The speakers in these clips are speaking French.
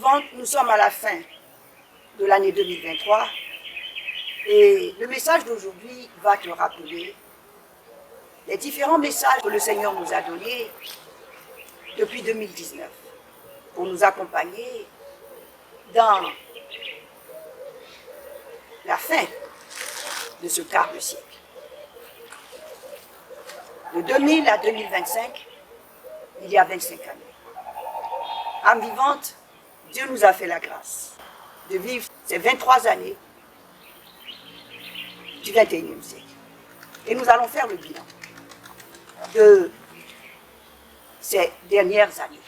vivante, nous sommes à la fin de l'année 2023 et le message d'aujourd'hui va te rappeler les différents messages que le Seigneur nous a donnés depuis 2019 pour nous accompagner dans la fin de ce quart de siècle. De 2000 à 2025, il y a 25 années. Âme vivante, Dieu nous a fait la grâce de vivre ces 23 années du 21e siècle. Et nous allons faire le bilan de ces dernières années.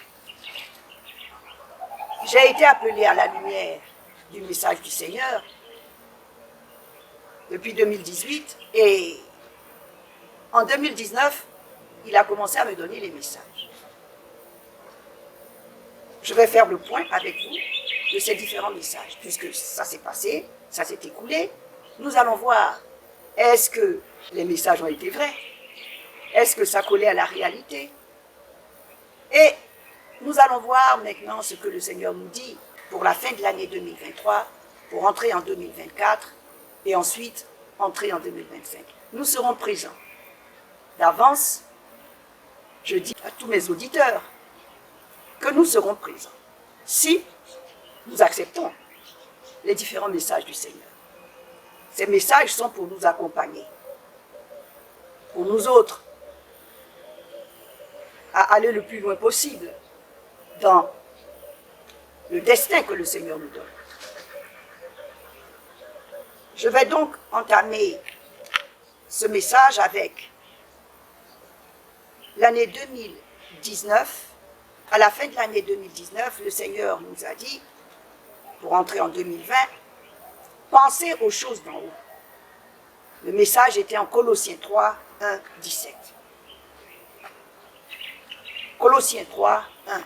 J'ai été appelé à la lumière du message du Seigneur depuis 2018 et en 2019, il a commencé à me donner les messages. Je vais faire le point avec vous de ces différents messages, puisque ça s'est passé, ça s'est écoulé. Nous allons voir, est-ce que les messages ont été vrais? Est-ce que ça collait à la réalité? Et nous allons voir maintenant ce que le Seigneur nous dit pour la fin de l'année 2023, pour entrer en 2024 et ensuite entrer en 2025. Nous serons présents. D'avance, je dis à tous mes auditeurs que nous serons présents si nous acceptons les différents messages du Seigneur. Ces messages sont pour nous accompagner, pour nous autres, à aller le plus loin possible dans le destin que le Seigneur nous donne. Je vais donc entamer ce message avec l'année 2019. À la fin de l'année 2019, le Seigneur nous a dit, pour entrer en 2020, pensez aux choses d'en haut. Le message était en Colossiens 3, 1, 17. Colossiens 3, 1.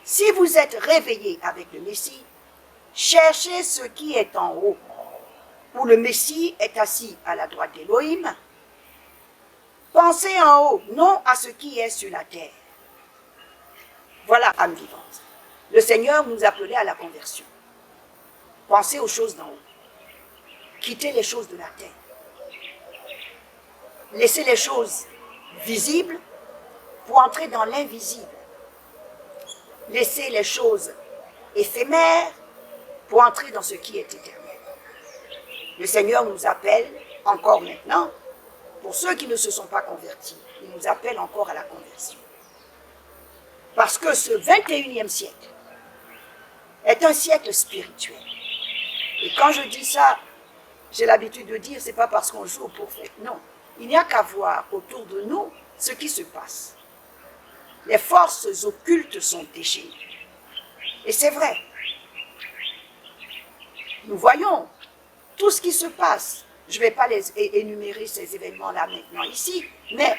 Si vous êtes réveillés avec le Messie, cherchez ce qui est en haut, où le Messie est assis à la droite d'Élohim. Pensez en haut, non à ce qui est sur la terre. Voilà, âme vivante. Le Seigneur nous appelait à la conversion. Pensez aux choses d'en haut. Quittez les choses de la terre. Laissez les choses visibles pour entrer dans l'invisible. Laissez les choses éphémères pour entrer dans ce qui est éternel. Le Seigneur nous appelle encore maintenant, pour ceux qui ne se sont pas convertis, il nous appelle encore à la conversion. Parce que ce 21e siècle est un siècle spirituel. Et quand je dis ça, j'ai l'habitude de dire, c'est pas parce qu'on joue au prophète. Non, il n'y a qu'à voir autour de nous ce qui se passe. Les forces occultes sont déchaînées. Et c'est vrai. Nous voyons tout ce qui se passe. Je ne vais pas les énumérer ces événements-là maintenant ici, mais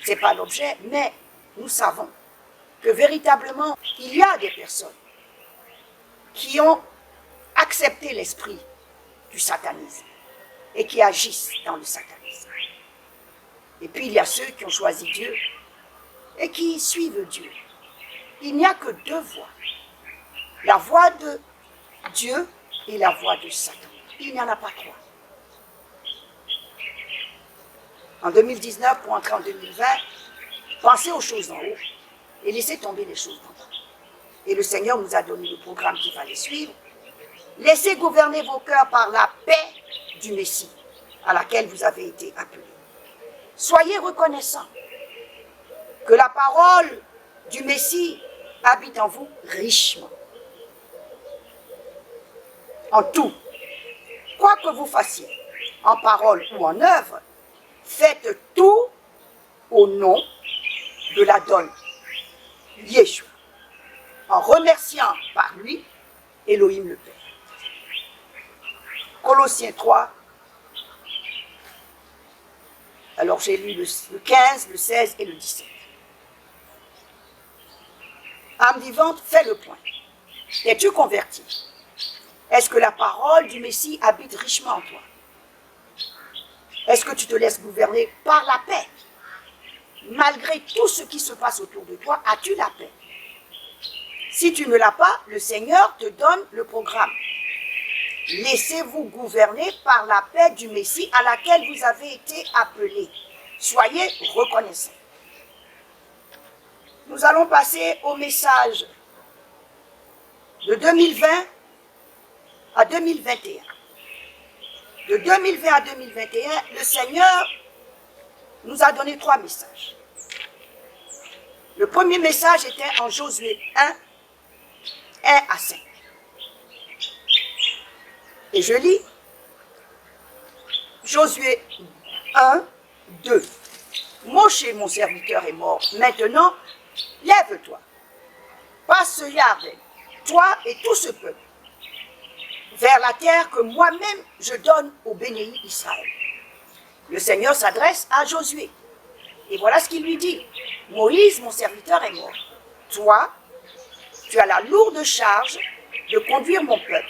ce n'est pas l'objet, mais nous savons que véritablement, il y a des personnes qui ont accepté l'esprit du satanisme et qui agissent dans le satanisme. Et puis il y a ceux qui ont choisi Dieu et qui suivent Dieu. Il n'y a que deux voies. La voie de Dieu et la voie de Satan. Il n'y en a pas trois. En 2019, pour entrer en 2020, pensez aux choses en haut et laissez tomber les choses en bas. Et le Seigneur nous a donné le programme qu'il fallait suivre. Laissez gouverner vos cœurs par la paix du Messie à laquelle vous avez été appelés. Soyez reconnaissants que la parole du Messie habite en vous richement. En tout, quoi que vous fassiez, en parole ou en œuvre, faites tout au nom de l'Adon, Yeshua, en remerciant par lui Elohim le Père. Colossiens 3, alors j'ai lu le 15, le 16 et le 17. Âme vivante, fais le point. Es-tu converti? Est-ce que la parole du Messie habite richement en toi? Est-ce que tu te laisses gouverner par la paix? Malgré tout ce qui se passe autour de toi, as-tu la paix? Si tu ne l'as pas, le Seigneur te donne le programme. Laissez-vous gouverner par la paix du Messie à laquelle vous avez été appelés. Soyez reconnaissants. Nous allons passer au message de 2020 à 2021. De 2020 à 2021, le Seigneur nous a donné 3 messages. Le premier message était en Josué 1, 1 à 5. Et je lis Josué 1, 2. Moshe, mon serviteur, est mort. Maintenant, lève-toi. Passe ce Yarden, toi et tout ce peuple, vers la terre que moi-même je donne au béni Israël. Le Seigneur s'adresse à Josué. Et voilà ce qu'il lui dit. Moïse, mon serviteur, est mort. Toi, tu as la lourde charge de conduire mon peuple,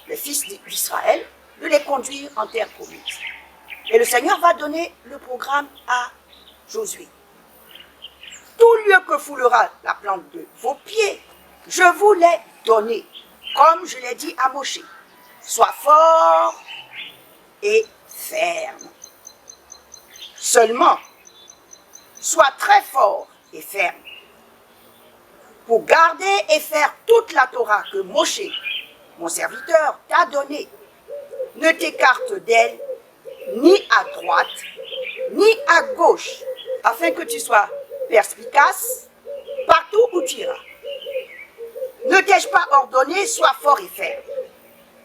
les fils d'Israël, de les conduire en terre promise. Et le Seigneur va donner le programme à Josué. Tout lieu que foulera la plante de vos pieds, je vous l'ai donné, comme je l'ai dit à Moshe. Sois fort et ferme. Seulement, sois très fort et ferme pour garder et faire toute la Torah que Moshe, mon serviteur, t'a donnée. Ne t'écarte d'elle ni à droite, ni à gauche, afin que tu sois perspicace partout où tu iras. Ne t'ai-je pas ordonné, sois fort et ferme.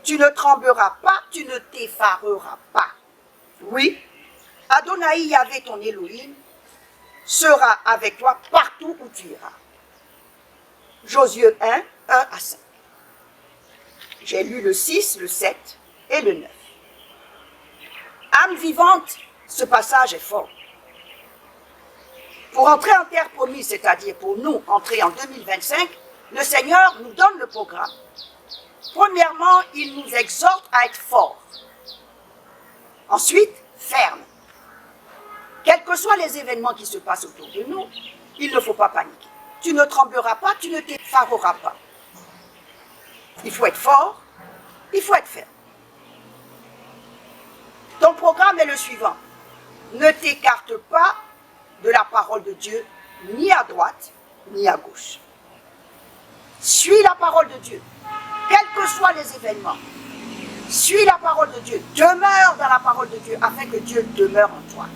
Tu ne trembleras pas, tu ne t'effareras pas. Oui, Adonai Yahvé, ton Elohim, sera avec toi partout où tu iras. Josué 1, 1 à 5. J'ai lu le 6, le 7 et le 9. Âme vivante, ce passage est fort. Pour entrer en terre promise, c'est-à-dire pour nous entrer en 2025, le Seigneur nous donne le programme. Premièrement, il nous exhorte à être forts. Ensuite, ferme. Quels que soient les événements qui se passent autour de nous, il ne faut pas paniquer. Tu ne trembleras pas, tu ne t'effareras pas. Il faut être fort, il faut être ferme. Ton programme est le suivant. Ne t'écarte pas de la parole de Dieu, ni à droite, ni à gauche. Suis la parole de Dieu, quels que soient les événements. Suis la parole de Dieu, demeure dans la parole de Dieu, afin que Dieu demeure en toi.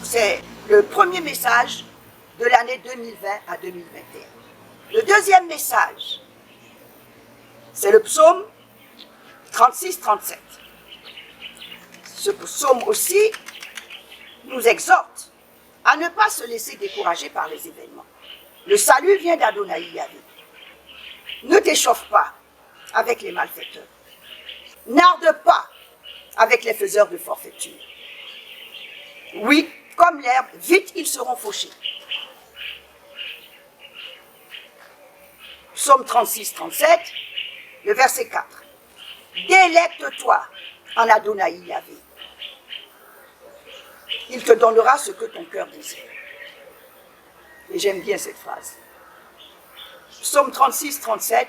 C'est le premier message de l'année 2020 à 2021. Le deuxième message, c'est le psaume 36-37. Ce psaume aussi nous exhorte à ne pas se laisser décourager par les événements. Le salut vient d'Adonai Yahvé. Ne t'échauffe pas avec les malfaiteurs. N'arde pas avec les faiseurs de forfaiture. Oui, comme l'herbe, vite ils seront fauchés. Psaume 36-37, le verset 4. Délecte-toi en Adonai Yahvé. Il te donnera ce que ton cœur désire. Et j'aime bien cette phrase. Psaume 36-37,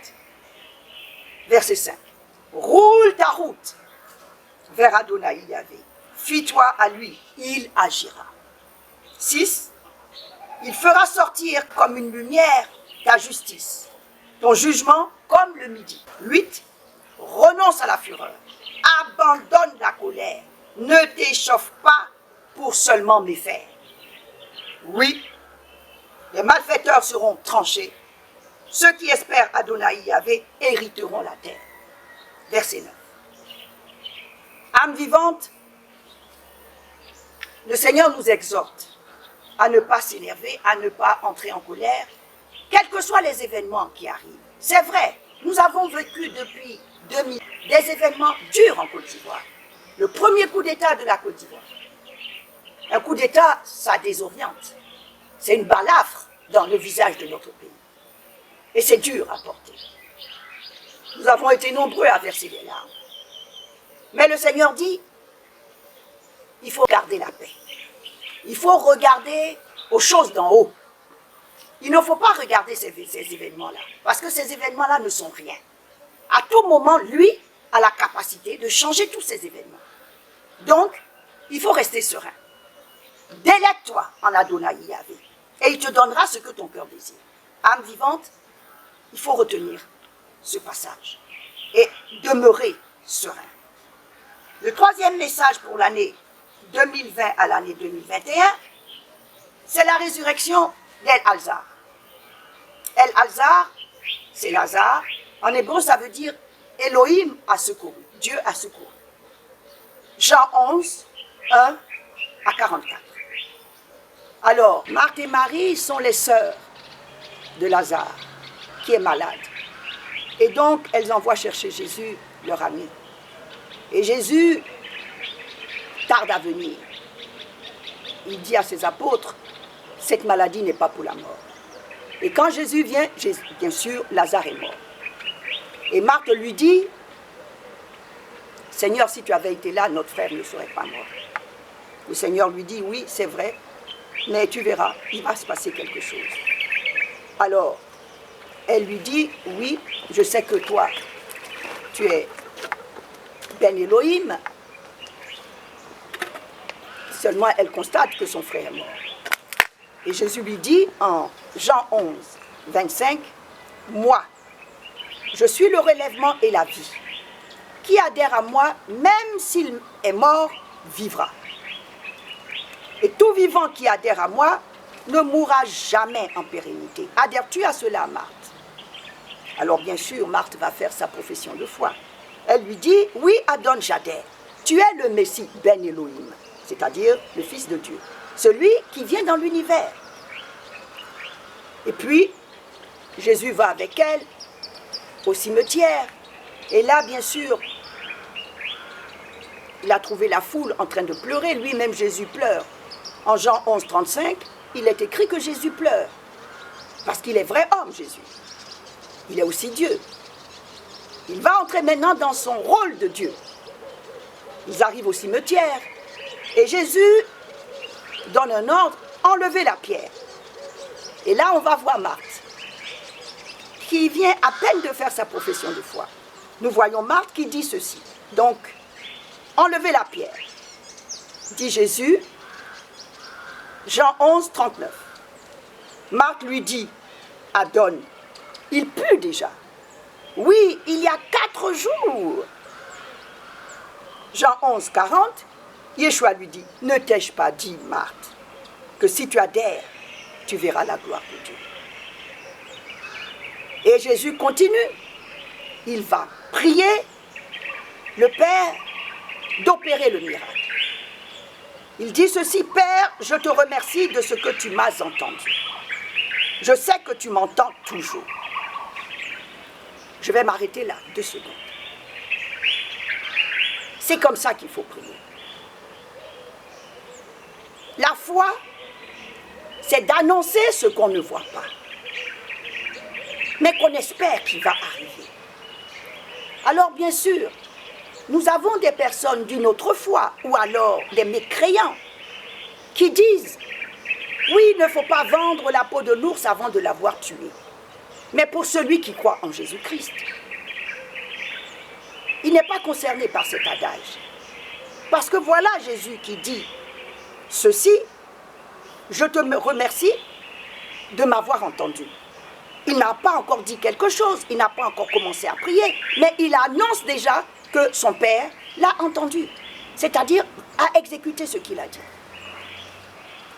verset 5. Roule ta route vers Adonai Yahvé. Fie-toi à lui, il agira. 6. Il fera sortir comme une lumière ta justice, ton jugement comme le midi. 8. Renonce à la fureur, abandonne la colère, ne t'échauffe pas pour seulement méfaire. Oui, les malfaiteurs seront tranchés, ceux qui espèrent Adonai Yahvé hériteront la terre. Verset 9. Âme vivante, le Seigneur nous exhorte à ne pas s'énerver, à ne pas entrer en colère, quels que soient les événements qui arrivent. C'est vrai, nous avons vécu depuis 2000 des événements durs en Côte d'Ivoire. Le premier coup d'État de la Côte d'Ivoire. Un coup d'État, ça désoriente. C'est une balafre dans le visage de notre pays. Et c'est dur à porter. Nous avons été nombreux à verser des larmes. Mais le Seigneur dit, il faut garder la paix. Il faut regarder aux choses d'en haut. Il ne faut pas regarder ces événements-là, parce que ces événements-là ne sont rien. À tout moment, lui a la capacité de changer tous ces événements. Donc, il faut rester serein. Délecte-toi en Adonai Yahvé, et il te donnera ce que ton cœur désire. Âme vivante, il faut retenir ce passage et demeurer serein. Le troisième message pour l'année 2020 à l'année 2021, c'est la résurrection d'El-Alzar. El-Alzar, c'est Lazare. En hébreu, ça veut dire Elohim a secouru, Dieu a secouru. Jean 11, 1 à 44. Alors, Marthe et Marie sont les sœurs de Lazare, qui est malade. Et donc, elles envoient chercher Jésus, leur ami. Et Jésus tarde à venir. Il dit à ses apôtres, cette maladie n'est pas pour la mort. Et quand Jésus vient, bien sûr, Lazare est mort. Et Marthe lui dit, Seigneur, si tu avais été là, notre frère ne serait pas mort. Le Seigneur lui dit, oui, c'est vrai, mais tu verras, il va se passer quelque chose. Alors, elle lui dit, oui, je sais que toi, tu es Ben Elohim. Seulement, elle constate que son frère est mort. Et Jésus lui dit en Jean 11, 25, moi, je suis le relèvement et la vie. Qui adhère à moi, même s'il est mort, vivra. Et tout vivant qui adhère à moi ne mourra jamais en pérennité. Adhères-tu à cela, Marthe? Alors bien sûr, Marthe va faire sa profession de foi. Elle lui dit, oui, Adon, j'adhère. Tu es le Messie Ben Elohim, c'est-à-dire le Fils de Dieu, celui qui vient dans l'univers. Et puis, Jésus va avec elle au cimetière. Et là, bien sûr, il a trouvé la foule en train de pleurer. Lui-même, Jésus pleure. En Jean 11, 35, il est écrit que Jésus pleure. Parce qu'il est vrai homme, Jésus. Il est aussi Dieu. Il va entrer maintenant dans son rôle de Dieu. Ils arrivent au cimetière. Et Jésus donne un ordre, enlevez la pierre. Et là, on va voir Marthe, qui vient à peine de faire sa profession de foi. Nous voyons Marthe qui dit ceci. Donc, enlevez la pierre, dit Jésus, Jean 11, 39. Marthe lui dit, Adon, il pue déjà. Oui, il y a 4 jours. Jean 11, 40, Yeshua lui dit, ne t'ai-je pas dit, Marthe, que si tu adhères, tu verras la gloire de Dieu. Et Jésus continue. Il va prier le Père d'opérer le miracle. Il dit ceci, Père, je te remercie de ce que tu m'as entendu. Je sais que tu m'entends toujours. Je vais m'arrêter là, 2 secondes. C'est comme ça qu'il faut prier. La foi, c'est d'annoncer ce qu'on ne voit pas, mais qu'on espère qu'il va arriver. Alors bien sûr, nous avons des personnes d'une autre foi, ou alors des mécréants, qui disent, oui, il ne faut pas vendre la peau de l'ours avant de l'avoir tué. Mais pour celui qui croit en Jésus-Christ, il n'est pas concerné par cet adage. Parce que voilà Jésus qui dit ceci, je te remercie de m'avoir entendu. Il n'a pas encore dit quelque chose, il n'a pas encore commencé à prier, mais il annonce déjà que son Père l'a entendu, c'est-à-dire a exécuté ce qu'il a dit.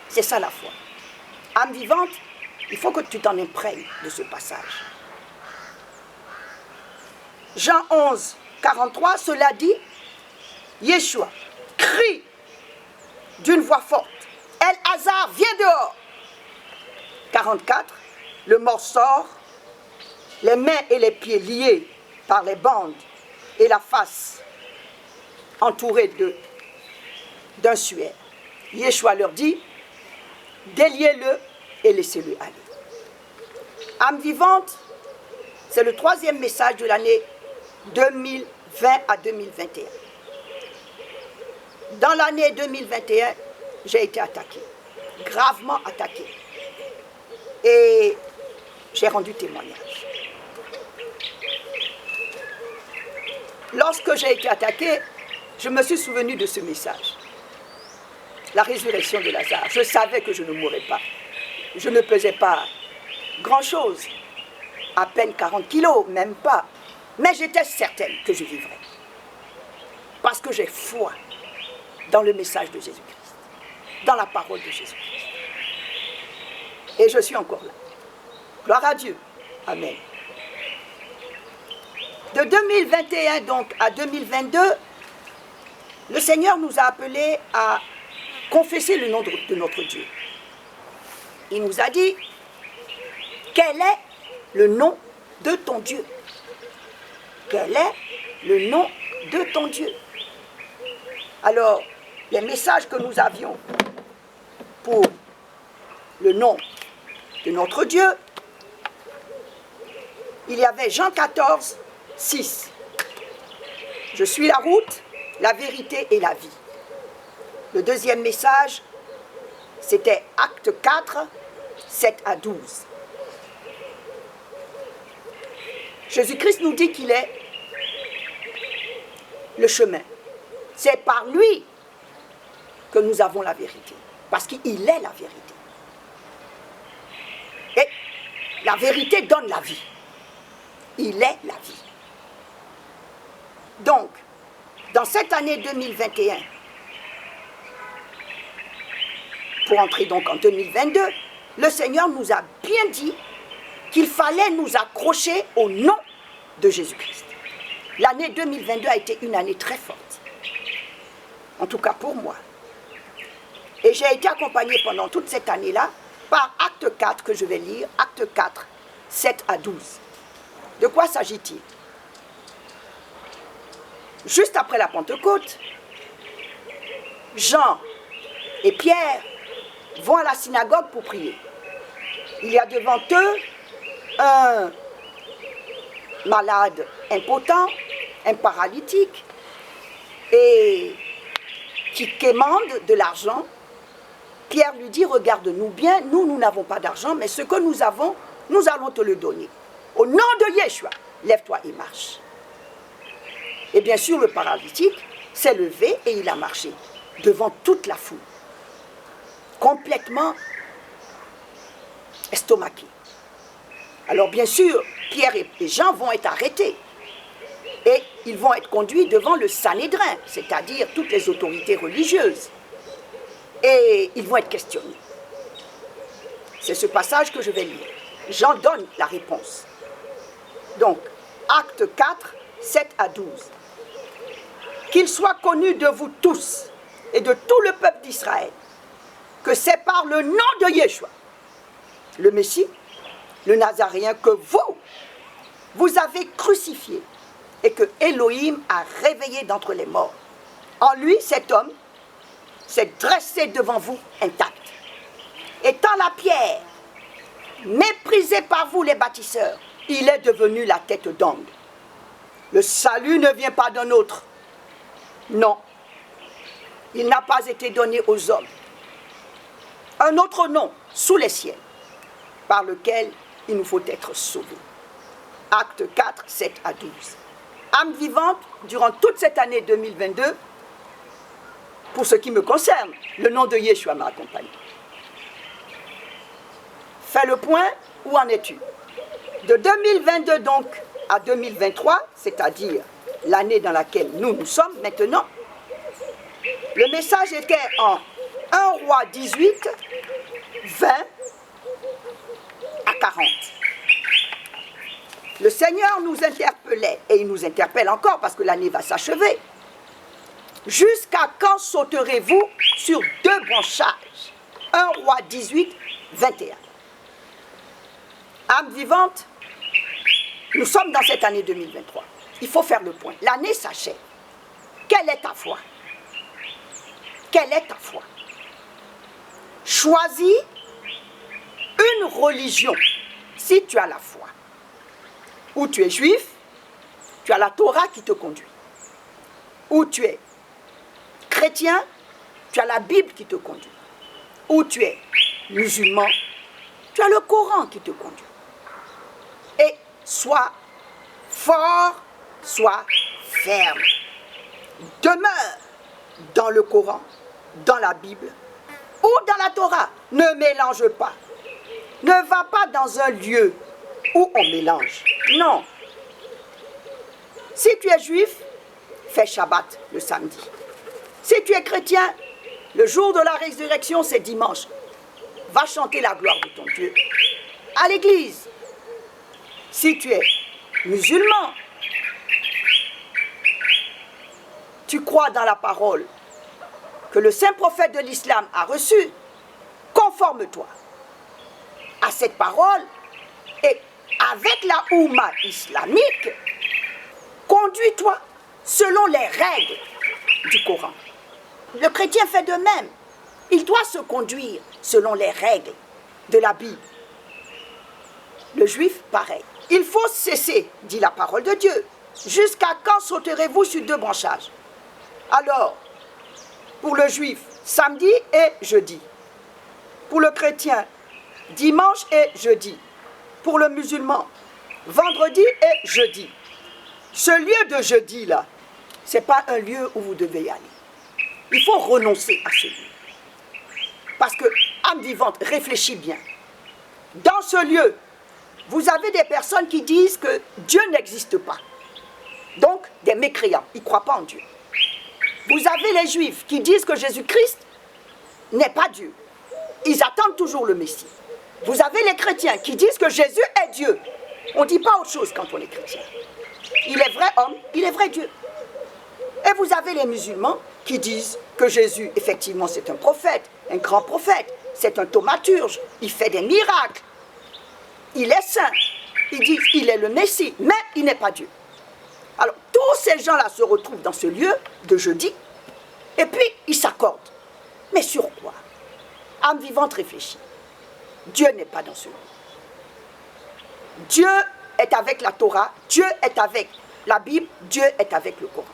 C'est ça la foi. Âme vivante, il faut que tu t'en imprègnes de ce passage. Jean 11, 43, cela dit, Yeshua crie d'une voix forte, El-Hazar, viens dehors. 44, le mort sort, les mains et les pieds liés par les bandes et la face entourée d'un suaire. Yeshua leur dit, déliez-le et laissez-le aller. Âme vivante, c'est le 3e message de l'année 2020 à 2021. Dans l'année 2021, j'ai été attaqué, gravement attaqué. Et j'ai rendu témoignage. Lorsque j'ai été attaqué, je me suis souvenu de ce message. La résurrection de Lazare. Je savais que je ne mourrais pas. Je ne pesais pas grand-chose. À peine 40 kilos, même pas. Mais j'étais certaine que je vivrais. Parce que j'ai foi dans le message de Jésus-Christ. Dans la parole de Jésus-Christ. Et je suis encore là. Gloire à Dieu. Amen. De 2021 donc à 2022, le Seigneur nous a appelés à confesser le nom de notre Dieu. Il nous a dit, quel est le nom de ton Dieu? Quel est le nom de ton Dieu? Alors, les messages que nous avions pour le nom de notre Dieu, il y avait Jean 14, 6. Je suis la route, la vérité et la vie. Le deuxième message, c'était Acte 4, 7 à 12. Jésus-Christ nous dit qu'il est le chemin. C'est par lui que nous avons la vérité. Parce qu'il est la vérité. Et la vérité donne la vie. Il est la vie. Donc, dans cette année 2021, pour entrer donc en 2022, le Seigneur nous a bien dit qu'il fallait nous accrocher au nom de Jésus-Christ. L'année 2022 a été une année très forte. En tout cas pour moi. Et j'ai été accompagnée pendant toute cette année-là par Acte 4 que je vais lire, Acte 4, 7 à 12. De quoi s'agit-il? Juste après la Pentecôte, Jean et Pierre vont à la synagogue pour prier. Il y a devant eux un malade impotent, un paralytique, et qui quémande de l'argent. Pierre lui dit, regarde-nous bien, nous n'avons pas d'argent, mais ce que nous avons, nous allons te le donner. Au nom de Yeshua, lève-toi et marche. Et bien sûr, le paralytique s'est levé et il a marché devant toute la foule, complètement estomaqué. Alors bien sûr, Pierre et Jean vont être arrêtés et ils vont être conduits devant le Sanhédrin, c'est-à-dire toutes les autorités religieuses. Et ils vont être questionnés. C'est ce passage que je vais lire. Jean donne la réponse. Donc, Acte 4, 7 à 12. Qu'il soit connu de vous tous et de tout le peuple d'Israël que c'est par le nom de Yeshua, le Messie, le Nazaréen, que vous avez crucifié et que Elohim a réveillé d'entre les morts. En lui, cet homme s'est dressé devant vous intact. Étant la pierre, méprisée par vous les bâtisseurs, il est devenu la tête d'angle. Le salut ne vient pas d'un autre. Non, il n'a pas été donné aux hommes. Un autre nom sous les ciels, par lequel il nous faut être sauvés. Acte 4, 7 à 12. Âme vivante, durant toute cette année 2022, pour ce qui me concerne, le nom de Yeshua m'a accompagné. Fais le point, où en es-tu? De 2022 donc à 2023, c'est-à-dire l'année dans laquelle nous sommes maintenant, le message était en 1 Roi 18, 20 à 40. Le Seigneur nous interpellait, et il nous interpelle encore parce que l'année va s'achever. Jusqu'à quand sauterez-vous sur deux branchages? 1 Roi 18, 21. Âme vivante, nous sommes dans cette année 2023. Il faut faire le point. L'année s'achève. Quelle est ta foi? Quelle est ta foi? Choisis une religion si tu as la foi. Ou tu es juif, tu as la Torah qui te conduit. Ou tu es chrétien, tu as la Bible qui te conduit. Ou tu es musulman, Tu as le Coran qui te conduit. Et sois fort, sois ferme. Demeure dans le Coran, dans la Bible ou dans la Torah. Ne mélange pas. Ne va pas dans un lieu où on mélange. Non. Si tu es juif, fais Shabbat le samedi. Si tu es chrétien, le jour de la résurrection, c'est dimanche. Va chanter la gloire de ton Dieu à l'église. Si tu es musulman, tu crois dans la parole que le saint prophète de l'islam a reçue, conforme-toi à cette parole et avec la Oumma islamique, conduis-toi selon les règles du Coran. Le chrétien fait de même. Il doit se conduire selon les règles de la Bible. Le juif, pareil. Il faut cesser, dit la parole de Dieu. Jusqu'à quand sauterez-vous sur deux branchages? Alors, pour le juif, samedi et jeudi. Pour le chrétien, dimanche et jeudi. Pour le musulman, vendredi et jeudi. Ce lieu de jeudi là, ce n'est pas un lieu où vous devez y aller. Il faut renoncer à ce lieu. Parce que, âme vivante, réfléchis bien. Dans ce lieu, vous avez des personnes qui disent que Dieu n'existe pas. Donc, des mécréants, ils ne croient pas en Dieu. Vous avez les juifs qui disent que Jésus-Christ n'est pas Dieu. Ils attendent toujours le Messie. Vous avez les chrétiens qui disent que Jésus est Dieu. On ne dit pas autre chose quand on est chrétien. Il est vrai homme, il est vrai Dieu. Et vous avez les musulmans qui disent que Jésus, effectivement, c'est un prophète, un grand prophète, c'est un thaumaturge, il fait des miracles, il est saint, ils disent qu'il est le Messie, mais il n'est pas Dieu. Alors, tous ces gens-là se retrouvent dans ce lieu de jeudi, et puis ils s'accordent. Mais sur quoi? Âme vivante réfléchit. Dieu n'est pas dans ce lieu. Dieu est avec la Torah, Dieu est avec la Bible, Dieu est avec le Coran.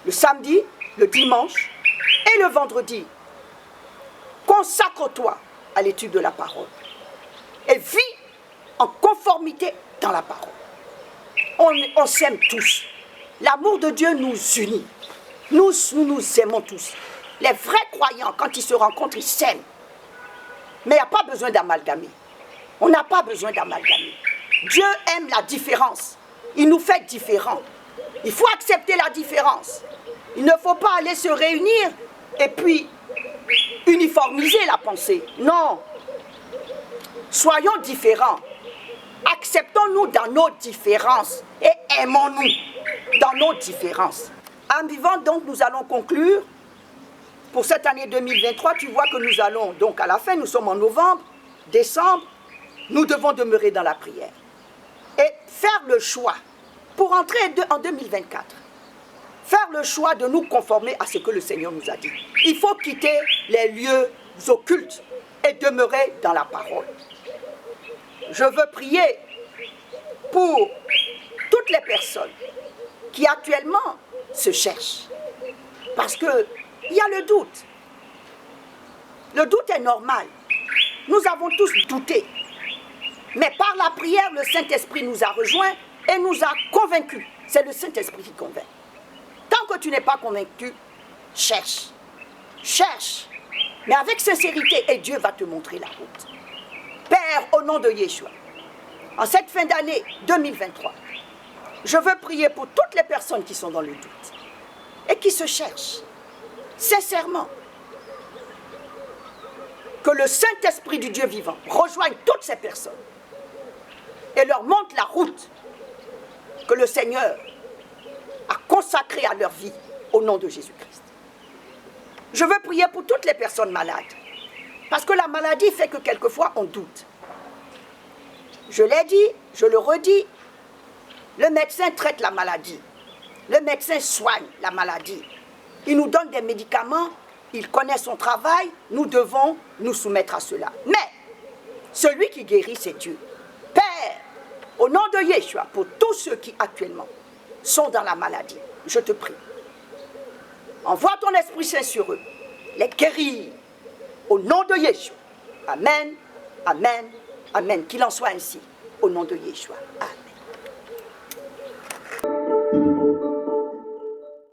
Le samedi, le dimanche et le vendredi, consacre-toi à l'étude de la parole et vis en conformité dans la parole. On s'aime tous. L'amour de Dieu nous unit. Nous nous aimons tous. Les vrais croyants, quand ils se rencontrent, ils s'aiment. Mais il n'y a pas besoin d'amalgamer. On n'a pas besoin d'amalgamer. Dieu aime la différence. Il nous fait différents. Il faut accepter la différence. Il ne faut pas aller se réunir et puis uniformiser la pensée. Non. Soyons différents. Acceptons-nous dans nos différences et aimons-nous dans nos différences. Âme vivante, donc, nous allons conclure. Pour cette année 2023, tu vois que nous allons, donc à la fin, nous sommes en novembre, décembre, nous devons demeurer dans la prière. Et faire le choix, pour entrer en 2024, faire le choix de nous conformer à ce que le Seigneur nous a dit. Il faut quitter les lieux occultes et demeurer dans la parole. Je veux prier pour toutes les personnes qui actuellement se cherchent. Parce qu'il y a le doute. Le doute est normal. Nous avons tous douté. Mais par la prière, le Saint-Esprit nous a rejoints et nous a convaincus. C'est le Saint-Esprit qui convainc. Tant que tu n'es pas convaincu, cherche. Cherche. Mais avec sincérité, et Dieu va te montrer la route. Père, au nom de Yeshua, en cette fin d'année 2023, je veux prier pour toutes les personnes qui sont dans le doute et qui se cherchent sincèrement. Que le Saint-Esprit du Dieu vivant rejoigne toutes ces personnes et leur montre la route que le Seigneur a consacrée à leur vie au nom de Jésus-Christ. Je veux prier pour toutes les personnes malades. Parce que la maladie fait que quelquefois on doute. Je l'ai dit, je le redis, le médecin traite la maladie. Le médecin soigne la maladie. Il nous donne des médicaments, il connaît son travail, nous devons nous soumettre à cela. Mais celui qui guérit, c'est Dieu. Père, au nom de Yeshua, pour tous ceux qui actuellement sont dans la maladie, je te prie. Envoie ton Esprit Saint sur eux, les guérir. Au nom de Yeshua. Amen. Amen. Amen. Qu'il en soit ainsi. Au nom de Yeshua. Amen.